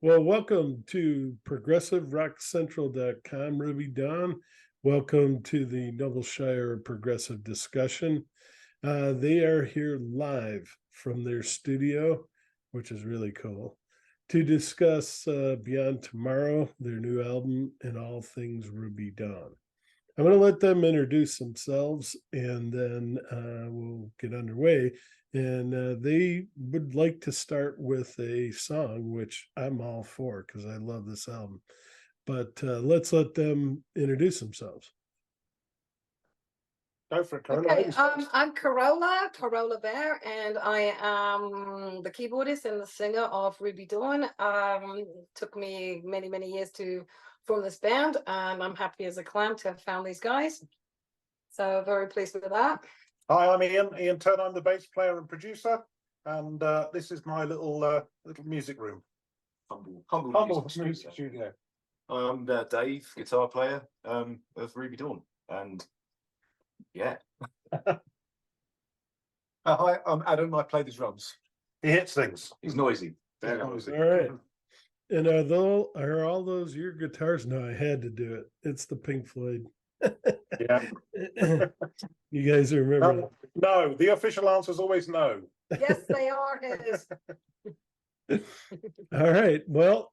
Well, welcome to ProgressiveRockCentral.com, Ruby Dawn. Welcome to the Noble Shire Progressive Discussion. They are here live from their studio, which is really cool, to discuss Beyond Tomorrow, their new album, and all things Ruby Dawn. I'm going to let them introduce themselves and then we'll get underway. And they would like to start with a song, which I'm all for because I love this album. But let's let them introduce themselves. Go for it, Carola. Okay, I'm Carola Bear, and I am the keyboardist and the singer of Ruby Dawn. Took me many years to form this band, and I'm happy as a clam to have found these guys. So very pleased with that. Hi, I'm Ian Turner. I'm the bass player and producer, and this is my little music room. Humble music studio. I'm Dave, guitar player of Ruby Dawn, and yeah. Hi, I'm Adam. I play the drums. He hits things. He's noisy. Very noisy. All right. And are all those your guitars? No, I had to do it. It's the Pink Floyd. Yeah. You guys remember? No, the official answer is always no. Yes, they are his. All right. Well,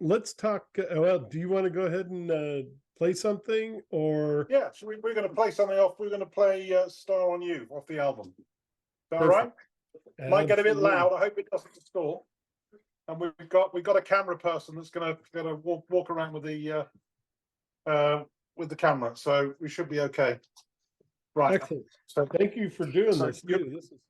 let's talk. Well, do you want to go ahead and play something, or Yeah, so we're going to play something off. We're going to play "Star on You" off the album. Is that all right? Might get a bit loud. I hope it doesn't distort. And we've got a camera person that's going to walk around with the camera, so we should be okay. Right. Excellent. So Thank you for doing So this. good. This is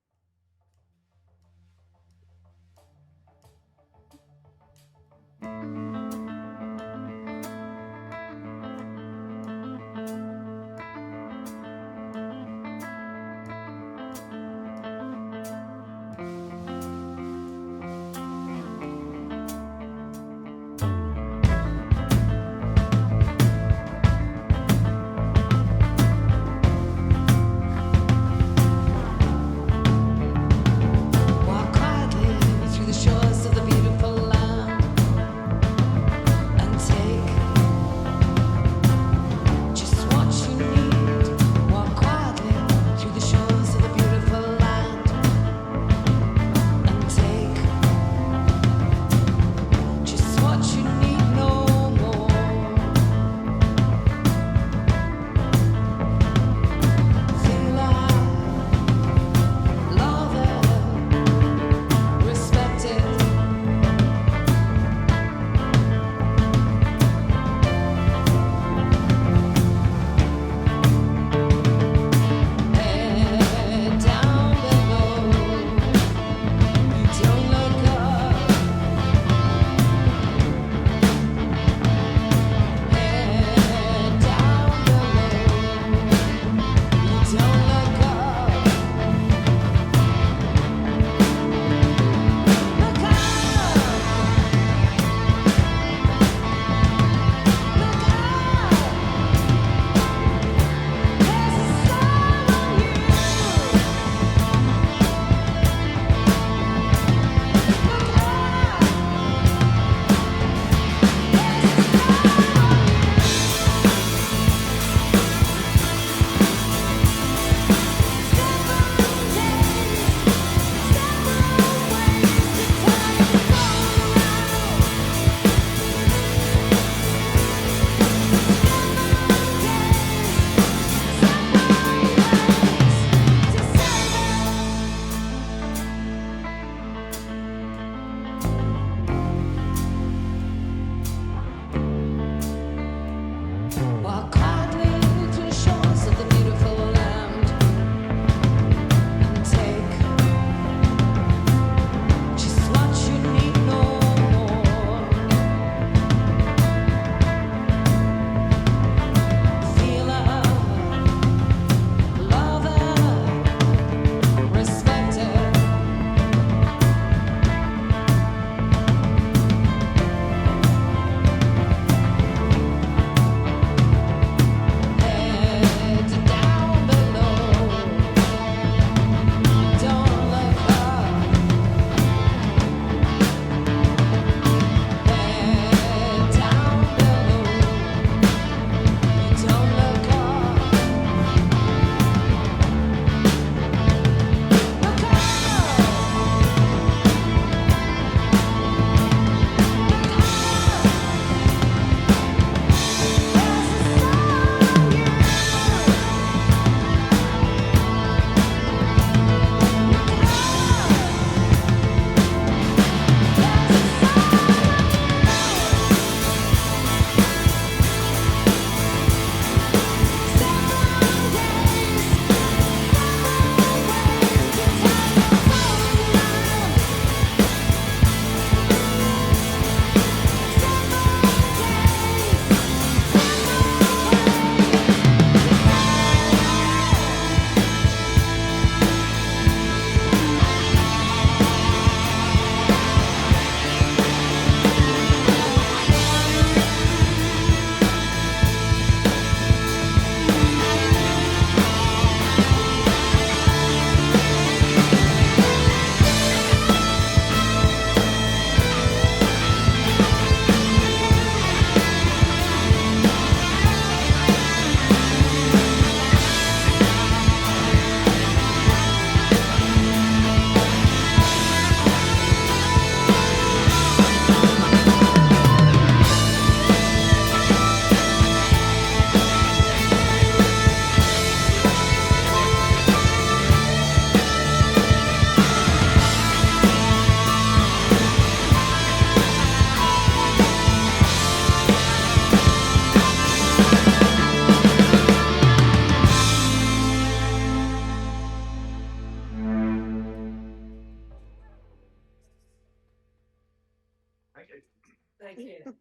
Thank you.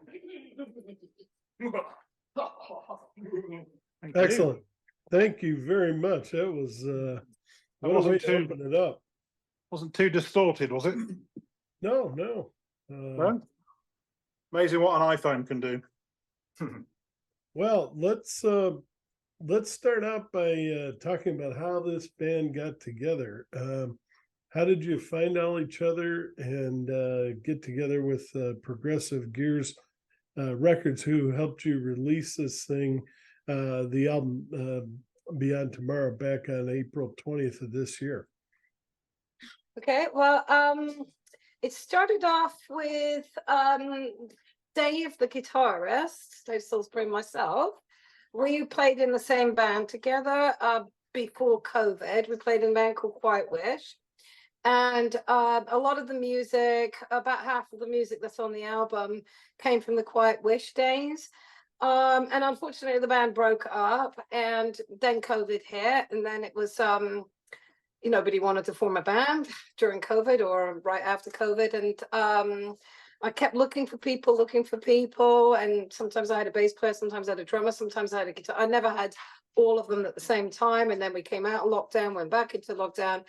Thank you. Excellent. Thank you very much. That was what a way wasn't to too- open it up. Wasn't too distorted, was it? No, no. No? Amazing what an iPhone can do. Well, let's start out by talking about how this band got together. How did you find all each other and get together with Progressive Gears Records, who helped you release this thing, the album Beyond Tomorrow, back on April 20th of this year? Okay, well, it started off with Dave, the guitarist, Dave Salisbury, and myself. We played in the same band together before COVID. We played in a band called Quiet Wish. And a lot of the music, about half of the music that's on the album, came from the Quiet Wish days. And unfortunately, the band broke up, and then COVID hit, and then it was nobody wanted to form a band during COVID or right after COVID, and I kept looking for people, and sometimes I had a bass player, sometimes I had a drummer, sometimes I had a guitar. I never had all of them at the same time, and then we came out of lockdown, went back into lockdown,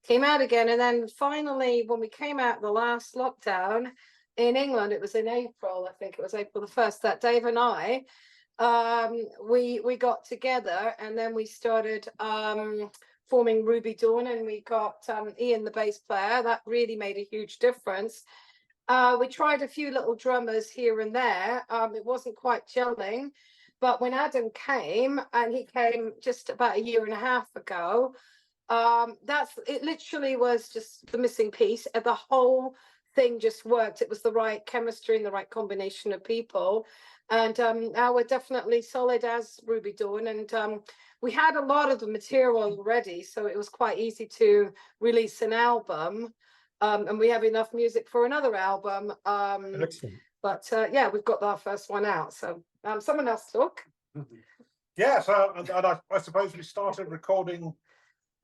came out again, and then finally, when we came out the last lockdown in England, it was in April, I think it was April the 1st, that Dave and I, we got together, and then we started forming Ruby Dawn, and we got Ian, the bass player. That really made a huge difference. We tried a few little drummers here and there. It wasn't quite gelling, but when Adam came, and he came just about a year and a half ago, it literally was just the missing piece. The whole thing just worked. It was the right chemistry and the right combination of people. And now we're definitely solid as Ruby Dawn. And we had a lot of the material already, so it was quite easy to release an album. And we have enough music for another album. Excellent. But yeah, we've got our first one out. So someone else talk. Yeah, so and I suppose we started recording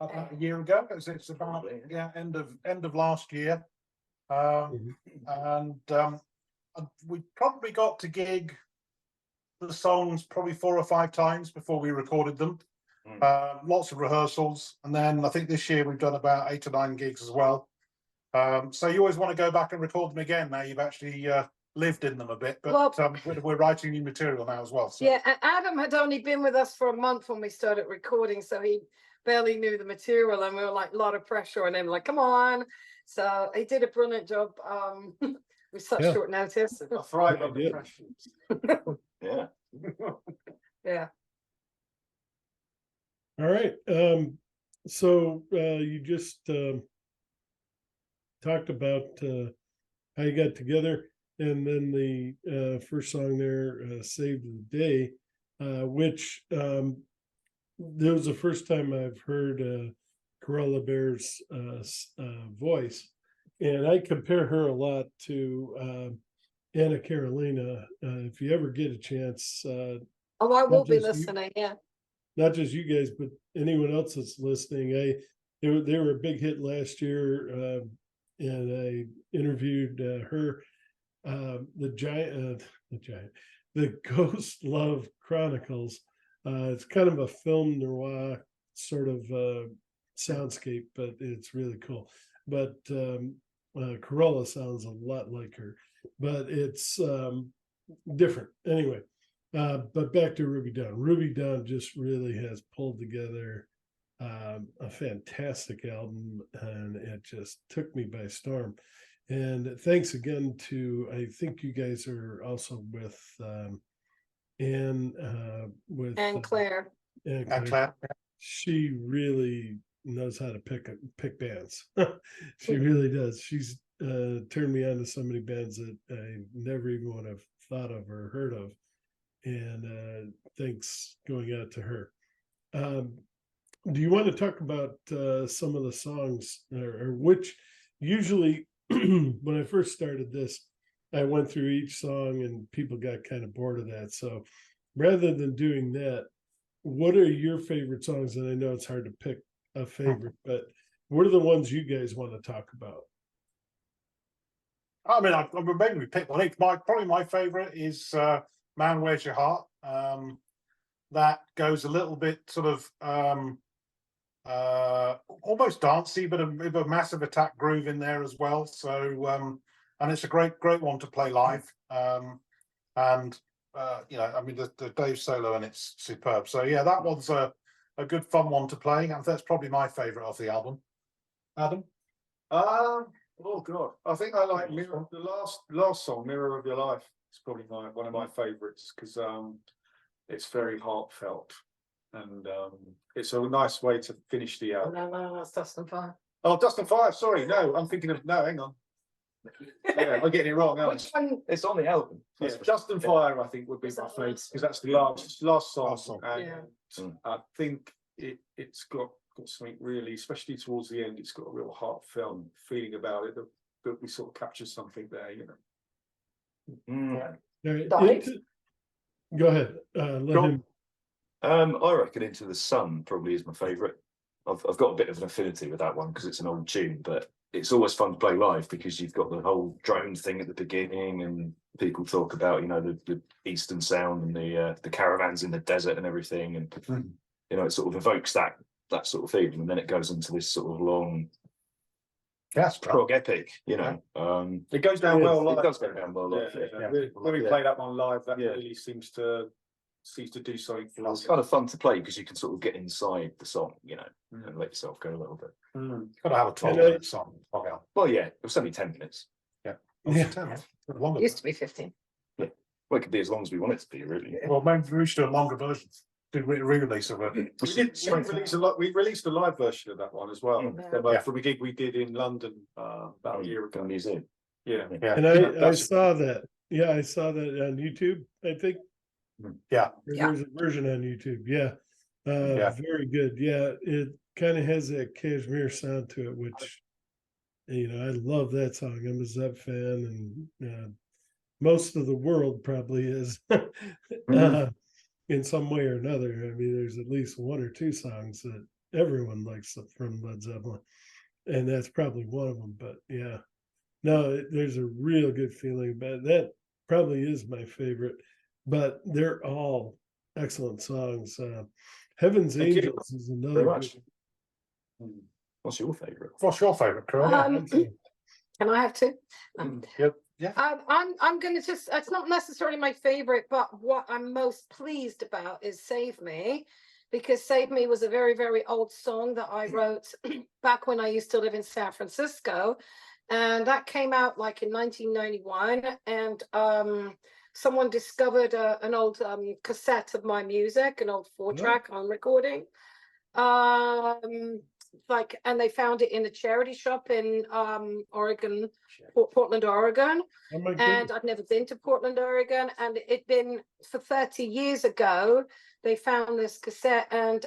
about a year ago. It's about end of last year, and we probably got to gig the songs probably 4 or 5 times before we recorded them. Lots of rehearsals, and then I think this year we've done about 8 or 9 gigs as well. So you always want to go back and record them again now you've actually lived in them a bit, but we're writing new material now as well. So. Yeah, and Adam had only been with us for a month when we started recording, so he barely knew the material, and we were like a lot of pressure on him, like, come on. So he did a brilliant job with such short notice. I thrive under pressure. Yeah. Yeah. All right. So you just talked about how you got together, and then the first song there, "Save the Day," which that was the first time I've heard Corolla Bear's voice, and I compare her a lot to Anna Carolina. If you ever get a chance, Oh, I will be just you. listening. Yeah. Not just you guys, but anyone else that's listening. They were a big hit last year, and I interviewed her. The Ghost Love Chronicles. It's kind of a film noir sort of soundscape, but it's really cool. But Corolla sounds a lot like her, but it's different anyway. But back to Ruby Dawn. Ruby Dawn just really has pulled together a fantastic album, and it just took me by storm. And thanks again to, I think you guys are also with Anne, And Claire. and Claire. She really knows how to pick bands. She really does. She's turned me on to so many bands that I never even would have thought of or heard of. And thanks going out to her. Do you want to talk about some of the songs, or which usually when I first started this, I went through each song and people got kind of bored of that. So rather than doing that, what are your favorite songs? And I know it's hard to pick a favorite, but what are the ones you guys want to talk about? I mean, I maybe we picked one. I think probably my favourite is "Man, Where's Your Heart." That goes a little bit sort of almost dancey, but a massive attack groove in there as well. So and it's a great one to play live. And you know, I mean, the Dave solo and it's superb. So yeah, that one's a good fun one to play. And that's probably my favourite of the album. Adam? Oh God, I think I like Mirror. The last song, "Mirror of Your Life," is probably one of my favourites because it's very heartfelt and it's a nice way to finish the Oh, album. no, that's Dust and Fire. Oh, Dust and Fire. Sorry, no, I'm thinking of no. Hang on. Yeah, I'm getting it wrong. aren't Which I? one? It's on the album. Yeah, That's for Dust and Fire, I think, would be Is my that the favourite last because one? that's the last song. Last song. And Yeah. I think it's got something really, especially towards the end. It's got a real heartfelt feeling about it that we sort of capture something there, you know. Mm. All right, Dave? go ahead. Let Go. him. I reckon Into the Sun probably is my favourite. I've got a bit of an affinity with that one because it's an old tune, but it's always fun to play live because you've got the whole drone thing at the beginning, and people talk about, you know, the Eastern sound and the caravans in the desert and everything, and you know, it sort of evokes that sort of feeling, and then it goes into this sort of long Yes, prog epic, you know. It goes down It well is. live. It does go down well live. Yeah, yeah. When we Yeah. play that one live, that Yeah. really seems to do something for us. It's kind of fun to play because you can sort of get inside the song, you know, Mm. and let yourself go a little bit. Got to have a 12-minute song. Okay. Well, yeah, it was only 10 minutes. Yeah. Longer. Used to be 15. Well, it could be as long as we want it to be, really. Well, maybe we should do a longer version. Do re-release of it. We released a live version of that one as well. Yeah. From a gig we did in London about a year Go ago. museum. Yeah. Yeah. And I That's- saw that. Yeah, I saw that on YouTube. I think Yeah. there's a version on YouTube. Yeah. Yeah. Very good. Yeah, it kind of has that Kashmir sound to it, which, you know, I love that song. I'm a Zepp fan, and most of the world probably is in some way or another. I mean, there's at least one or two songs that everyone likes from Led Zeppelin, and that's probably one of them. But yeah, no, there's a real good feeling about it. That probably is my favorite, but they're all excellent songs. Heaven's Thank you Angels is Very another much. good. What's your favourite? What's your favourite, Carol? Can I have two? Yep. I'm going to just, it's not necessarily my favorite, but what I'm most pleased about is Save Me, because Save Me was a very, very old song that I wrote back when I used to live in San Francisco. And that came out like in 1991. And someone discovered an old cassette of my music, an old 4-track on recording. And they found it in a charity shop in Oregon, Portland, Oregon. Oh my And goodness. I've never been to Portland, Oregon. And it'd been for 30 years ago, they found this cassette, and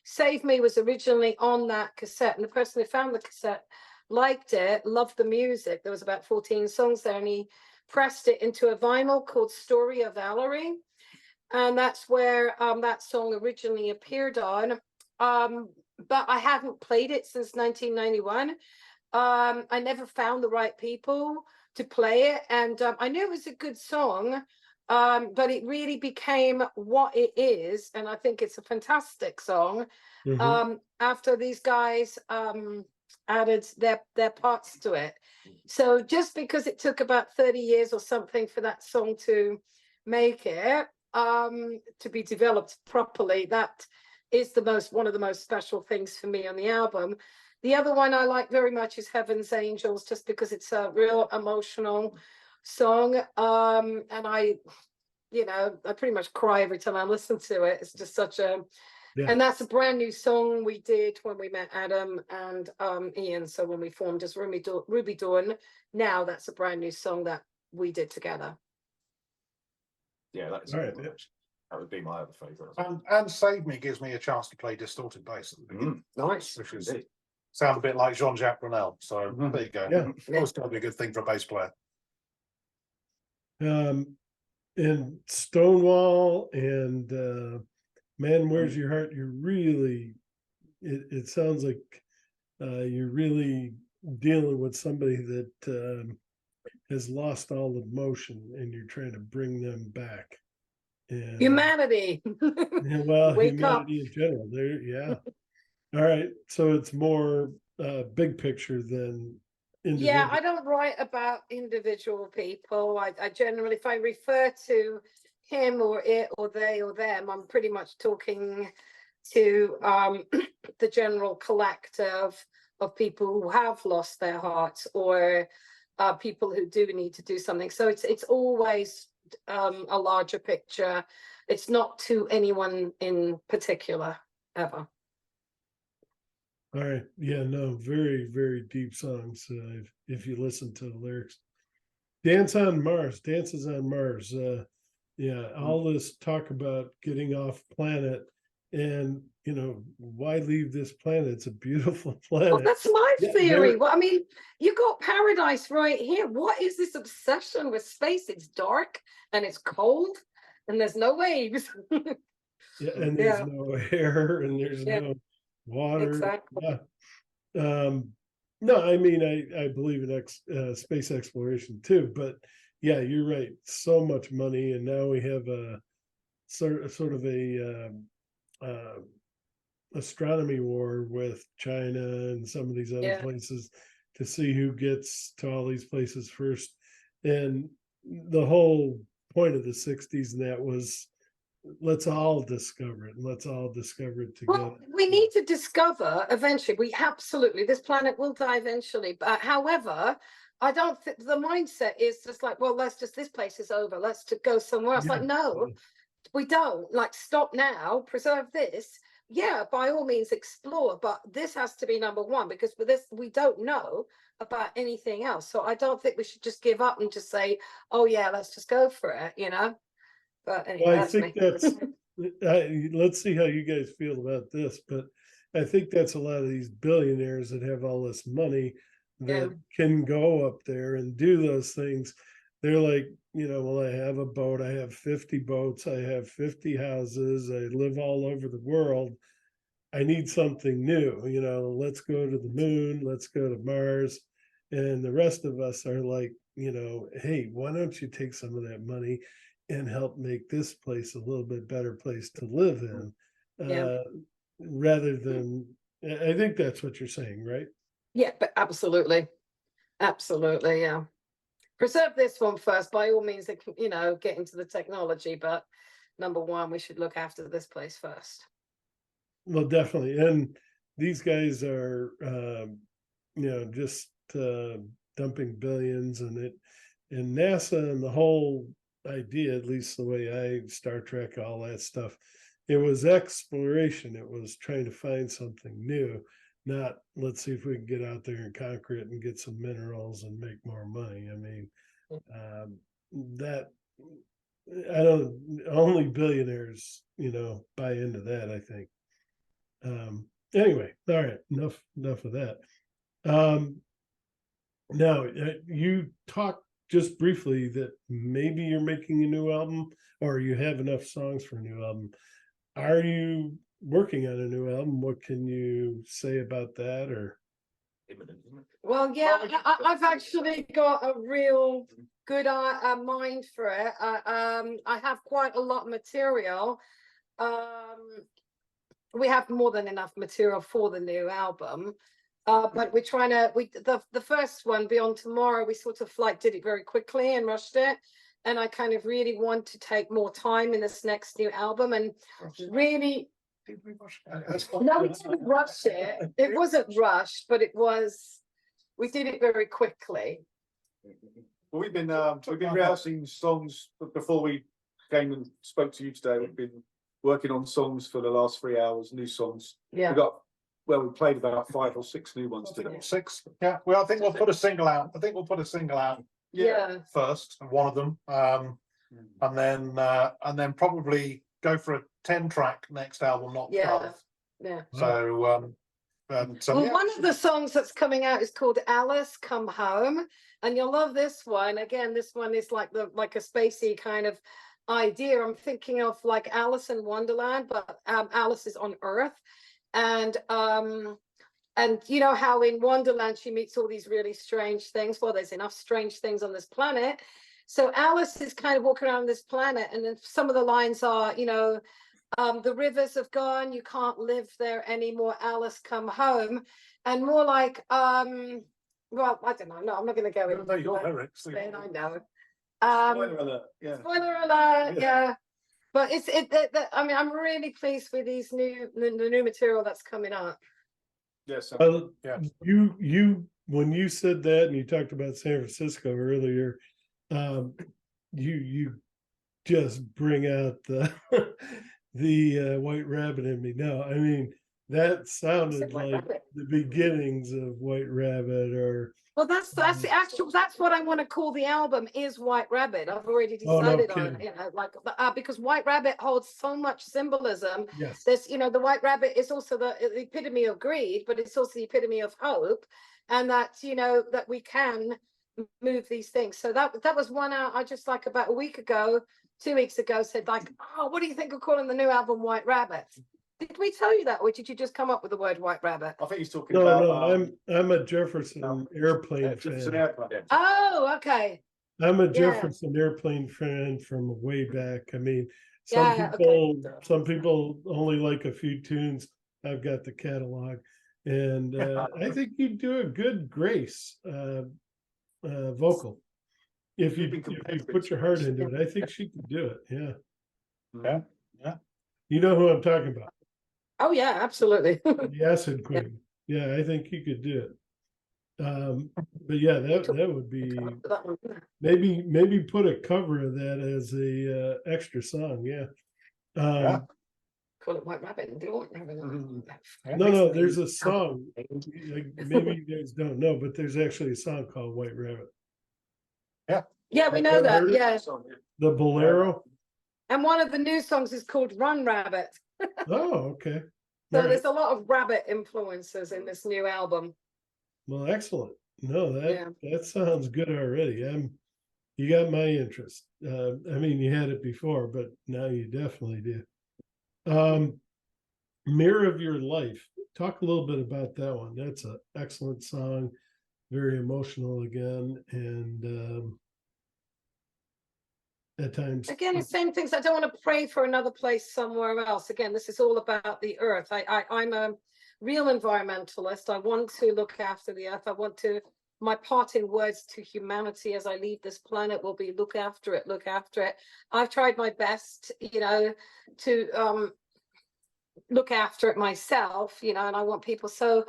Save Me was originally on that cassette. And the person who found the cassette liked it, loved the music. There was about 14 songs there, and he pressed it into a vinyl called Story of Valerie. And that's where that song originally appeared on. But I haven't played it since 1991. I never found the right people to play it. And I knew it was a good song, but it really became what it is. And I think it's a fantastic song. After these guys added their parts to it. So just because it took about 30 years or something for that song to make it, to be developed properly, that is one of the most special things for me on the album. The other one I like very much is Heaven's Angels, just because it's a real emotional song. And I pretty much cry every time I listen to it. It's just such a, and that's a brand new song we did when we met Adam and Ian. So when we formed as Ruby Dawn, now that's a brand new song that we did together. Yeah, that is. All right, That would be my other favourite. And Save Me gives me a chance to play distorted bass. Nice. Which is sound a bit like Jean-Jacques Brunel. So there you go. Yeah. Always going to be a good thing for a bass player. In Stonewall and Man, Where's Your Heart? You're really, it sounds like you're really dealing with somebody that has lost all emotion, and you're trying to bring them back. And Humanity. yeah, well, Wake up. humanity in general. There, yeah. All right. So it's more big picture than individual. Yeah, I don't write about individual people. I generally, if I refer to him or it or they or them, I'm pretty much talking to the general collective of people who have lost their hearts, or people who do need to do something. So it's always a larger picture. It's not to anyone in particular ever. All right. Yeah, no, very, very deep songs. If you listen to the lyrics. Dance on Mars, Dances on Mars. Yeah, all this talk about getting off planet, and why leave this planet? It's a beautiful planet. Well, that's my Yeah, theory. there- Well, I mean, you got paradise right here. What is this obsession with space? It's dark and it's cold and there's no waves. Yeah, and there's Yeah. no air and there's Yeah, no water. exactly. Yeah. No, I mean, I believe in space exploration too, but yeah, you're right. So much money, and now we have a sort of a astronomy war with China and some of these other Yeah. places to see who gets to all these places first. And the whole point of the 60s and that was, let's all discover it, and let's all discover it together. Well, we need to discover eventually. We absolutely, this planet will die eventually. But however, I don't think the mindset is just like, well, this place is over. Let's just go somewhere else. Like, Yeah. no, we don't. Like, stop now, preserve this. Yeah, by all means explore, but this has to be number one, because for this, we don't know about anything else. So I don't think we should just give up and just say, oh yeah, let's just go for it. But anyway, Well, I that's think me. that's, let's see how you guys feel about this, but I think that's a lot of these billionaires that have all this money that can go up there and do those things. They're like, well, I have a boat, I have 50 boats, I have 50 houses, I live all over the world. I need something new, let's go to the moon, let's go to Mars. And the rest of us are like, hey, why don't you take some of that money and help make this place a little bit better place to live in, Yeah. rather than, I think that's what you're saying, right? Yeah, but absolutely. Absolutely, yeah. Preserve this one first, by all means, get into the technology, but number one, we should look after this place first. Well, definitely. And these guys are, just dumping billions and NASA and the whole idea, at least the way Star Trek, all that stuff, it was exploration. It was trying to find something new, not let's see if we can get out there and conquer it and get some minerals and make more money. I mean, that I don't, only billionaires, buy into that, I think. Anyway, all right, enough of that. Now you talked just briefly that maybe you're making a new album, or you have enough songs for a new album. Are you working on a new album? What can you say about that? Or Well, yeah, I've actually got a real good mind for it. I have quite a lot of material. We have more than enough material for the new album. But we're trying to, the first one, Beyond Tomorrow, we sort of did it very quickly and rushed it. And I kind of really want to take more time in this next new album and really. No, we didn't rush it. It wasn't rushed, but we did it very quickly. Well, we've been rehearsing songs before we came and spoke to you today. We've been working on songs for the last 3 hours, new songs. Yeah. We played about 5 or 6 new ones today. 6. Yeah. Well, I think we'll put a single out. Yeah. First, one of them, and then probably go for a 10-track next album, not 12. Yeah. So, one of the songs that's coming out is called Alice Come Home, and you'll love this one. Again, this one is like a spacey kind of idea. I'm thinking of like Alice in Wonderland, but Alice is on Earth, and And you know how in Wonderland she meets all these really strange things. Well, there's enough strange things on this planet. So Alice is kind of walking around this planet, and then some of the lines are, you know, the rivers have gone, you can't live there anymore, Alice, come home. And more like, well, I don't know. No, I'm not going to go into No, your that. lyrics. Ben, I know. Spoiler alert, yeah. Spoiler alert, yeah. But I mean, I'm really pleased with these the new material that's coming up. Yes. Yeah. You when you said that and you talked about San Francisco earlier, you just bring out the the White Rabbit in me. No, I mean that sounded White like Rabbit. the beginnings of White Rabbit, or Well, that's the actual. That's what I want to call the album. Is White Rabbit. I've already Oh, no decided on it. kidding. You know, like because White Rabbit holds so much symbolism. yes, There's, you know, the White Rabbit is also the epitome of greed, but it's also the epitome of hope, and that, you know, that we can move these things. So that was one out. I just, like, about a week ago, 2 weeks ago, said, like, oh, what do you think of calling the new album White Rabbit? Did we tell you that, or did you just come up with the word White Rabbit? I think he's talking no, about. no, I'm a Jefferson airplane Jefferson fan. Airplane. Oh, okay. I'm a Yeah. Jefferson airplane fan from way back. I mean, Yeah, okay. some people only like a few tunes. I've got the catalog, and I think you do a good Grace vocal. If you put your heart into it, I think she could do it. Yeah. Yeah, yeah. You know who I'm talking about? Oh yeah, absolutely. The Acid Queen. Yeah, I think you could do it. But yeah, that would be That one. maybe put a cover of that as a extra song. Yeah. Yeah. Call it White Rabbit and do White Rabbit. No, there's a song. Like, maybe you guys don't know, but there's actually a song called White Rabbit. Yeah, we know that. Heard it? Yeah. The Bolero. And one of the new songs is called Run Rabbit. Oh, okay. So All right. there's a lot of rabbit influences in this new album. Well, excellent. No, Yeah. that sounds good already. You got my interest. I mean, you had it before, but now you definitely do. Mirror of Your Life. Talk a little bit about that one. That's an excellent song, very emotional again, and at times. Again, the same things. I don't want to pray for another place somewhere else. Again, this is all about the earth. I'm a real environmentalist. I want to look after the earth. I want to, my parting words to humanity as I leave this planet will be look after it, look after it. I've tried my best, you know, to look after it myself, you know, and I want people. So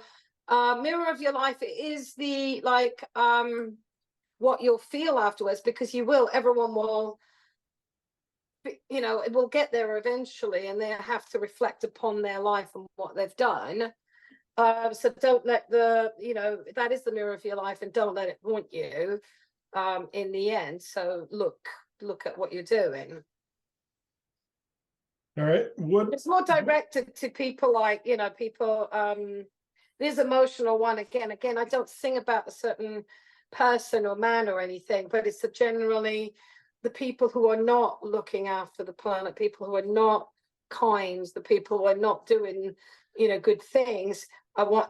Mirror of Your Life is the, like, what you'll feel afterwards, because you will, everyone will, you know, it will get there eventually, and they have to reflect upon their life and what they've done. So don't let the, you know, that is the mirror of your life, and don't let it haunt you in the end. So look at what you're doing. All right. What It's more directed to people, like, you know, people, this emotional one, again, I don't sing about a certain person or man or anything, but it's generally the people who are not looking after the planet, people who are not kind, the people who are not doing, you know, good things.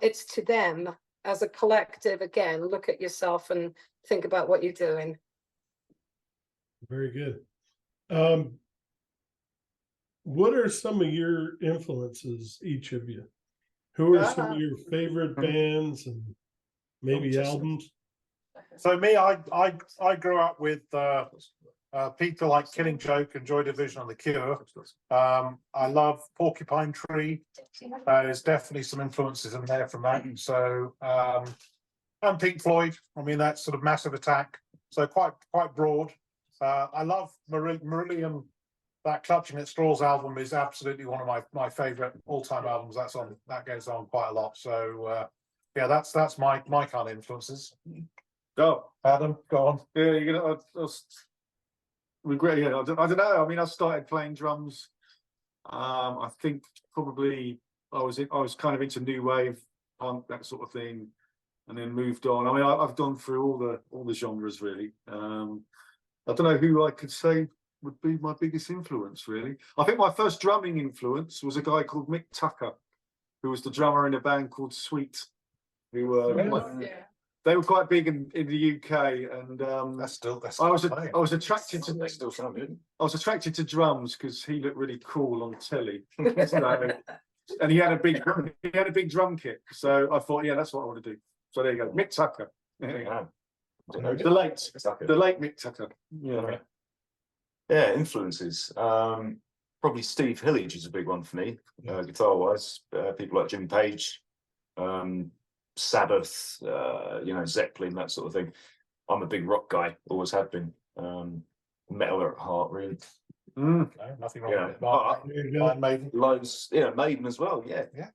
It's to them as a collective. Again, look at yourself and think about what you're doing. Very good. What are some of your influences, each of you? Who are some of your favorite bands and maybe albums? So me, I grew up with people like Killing Joke and Joy Division and The Cure. I love Porcupine Tree. There's definitely some influences in there from that. So and Pink Floyd. I mean, that's sort of Massive Attack. So quite broad. I love Marillion. That Clutching at Straws album is absolutely one of my favorite all-time albums. That goes on quite a lot. So yeah, that's my kind of influences. Go, Adam, go on. yeah, you're gonna. I regret. Yeah, I don't know. I mean, I started playing drums. I think probably I was kind of into new wave, punk, that sort of thing, and then moved on. I mean, I've gone through all the genres really. I don't know who I could say would be my biggest influence, really. I think my first drumming influence was a guy called Mick Tucker, who was the drummer in a band called Sweet. who Yeah. They were quite big in the UK, and That's I was attracted to they still sound good. I was attracted to drums because he looked really cool on telly. So, and he had a big drum kit. So I thought, yeah, that's what I want to do. So there you go, Mick Tucker. Yeah. The late Mick Tucker. Yeah. Yeah, influences. Probably Steve Hillage is a big one for me, guitar wise. People like Jimmy Page, Sabbath, Zeppelin, that sort of thing. I'm a big rock guy, always have been. Metaler at heart, really. No, nothing wrong with it. There you go. Iron Maiden. Loads, Maiden as well. Yeah, Yeah.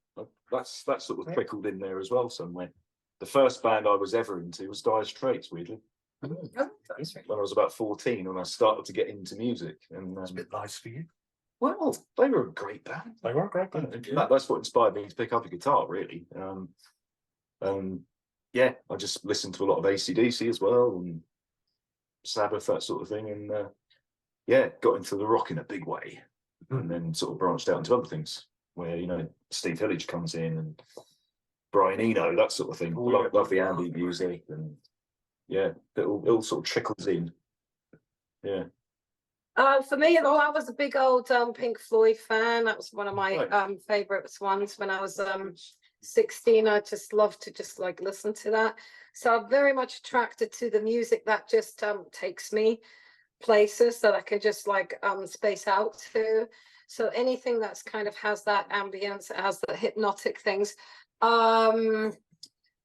That's sort of trickled in there as well somewhere. The first band I was ever into was Dire Straits, weirdly. When I was about 14, and I started to get into music, and It's a bit nice for you. well, they were a great band. They were a great band. That's what inspired me to pick up a guitar, really. Yeah, I just listened to a lot of AC/DC as well, and Sabbath, that sort of thing, and yeah, got into the rock in a big way, and then sort of branched out into other things where Steve Hillage comes in, and Brian Eno, that sort of thing. Love the ambient music, and yeah, it all sort of trickles in. Yeah. For me, well, I was a big old Pink Floyd fan. That was one of my Right. favorites ones when I was 16. I just loved to just like listen to that. So I'm very much attracted to the music that just takes me places that I can just like space out to. So anything that's kind of has that ambience, it has the hypnotic things.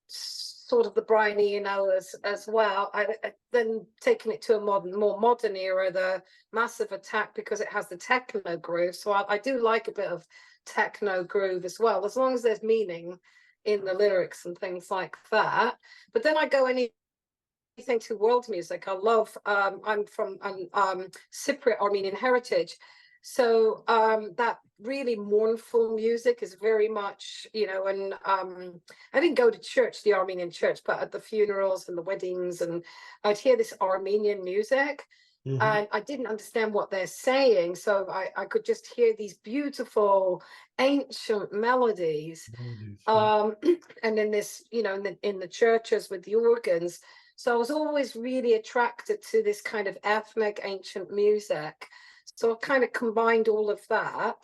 Sort of the Brian Eno as well. I then taking it to a more modern era, the Massive Attack, because it has the techno groove. So I do like a bit of techno groove as well, as long as there's meaning in the lyrics and things like that. But then I go anything to world music. I love I'm from Cypriot Armenian heritage. So that really mournful music is very much, and I didn't go to church, the Armenian church, but at the funerals and the weddings, and I'd hear this Armenian music. Mhm. And I didn't understand what they're saying. So I could just hear these beautiful ancient melodies. And then this, in the churches with the organs. So I was always really attracted to this kind of ethnic ancient music. So I kind of combined all of that.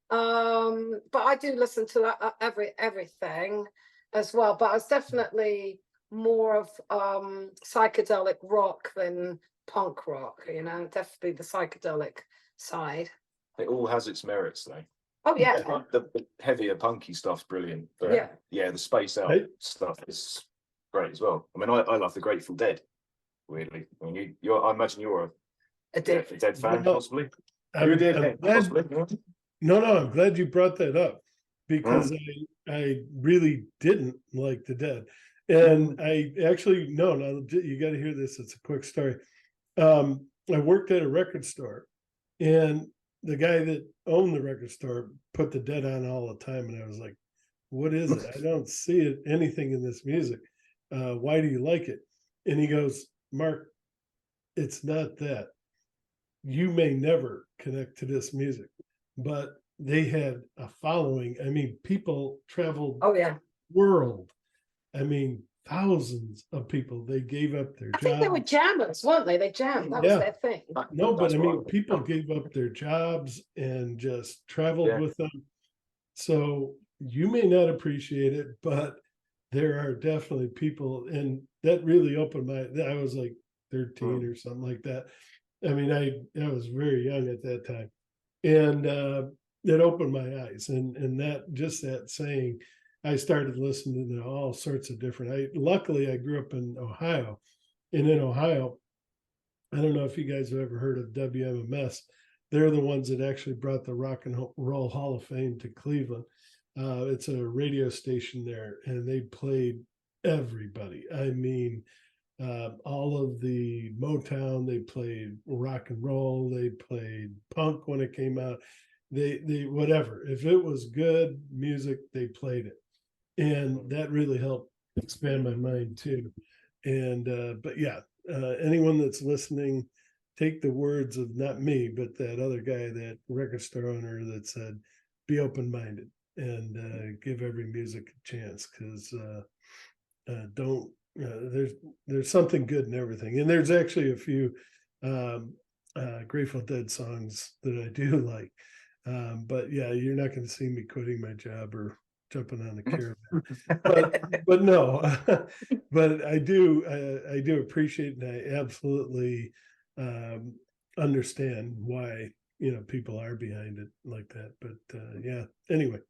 But I do listen to everything as well. But I was definitely more of psychedelic rock than punk rock, definitely the psychedelic side. It all has its merits, though. Oh yeah. The heavier punky stuff's brilliant, but the space out stuff is great as well. I mean, I love the Grateful Dead, weirdly. I mean, I imagine you're a Dead fan, possibly. I'm Dead, glad- possibly. No, I'm glad you brought that up, because I really didn't like the Dead. And I actually, no, you got to hear this. It's a quick story. I worked at a record store, and the guy that owned the record store put the Dead on all the time. And I was like, what is it? I don't see anything in this music. Why do you like it? And he goes, Mark, it's not that. You may never connect to this music, but they had a following. I mean, people traveled world. I mean, thousands of people. They gave up their jobs. I think they were jammers, weren't they? They jammed. That was their thing. No, but I mean, people gave up their jobs and just traveled with them. So you may not appreciate it, but there are definitely people, and that really opened I was like 13 or something like that. I mean, I was very young at that time, and it opened my eyes, and that saying, I started listening to all sorts of different. Luckily I grew up in Ohio, and in Ohio, I don't know if you guys have ever heard of WMMS. They're the ones that actually brought the Rock and Roll Hall of Fame to Cleveland. It's a radio station there, and they played everybody. I mean, all of the Motown, they played rock and roll, they played punk when it came out. They whatever. If it was good music, they played it. And that really helped expand my mind too. And but anyone that's listening, take the words of not me, but that other guy, that record store owner that said, be open-minded and give every music a chance, because don't there's something good in everything, and there's actually a few Grateful Dead songs that I do like. But yeah, you're not going to see me quitting my job or jumping on a caravan. but no, but I do appreciate, and I absolutely understand why people are behind it like that. But yeah, anyway,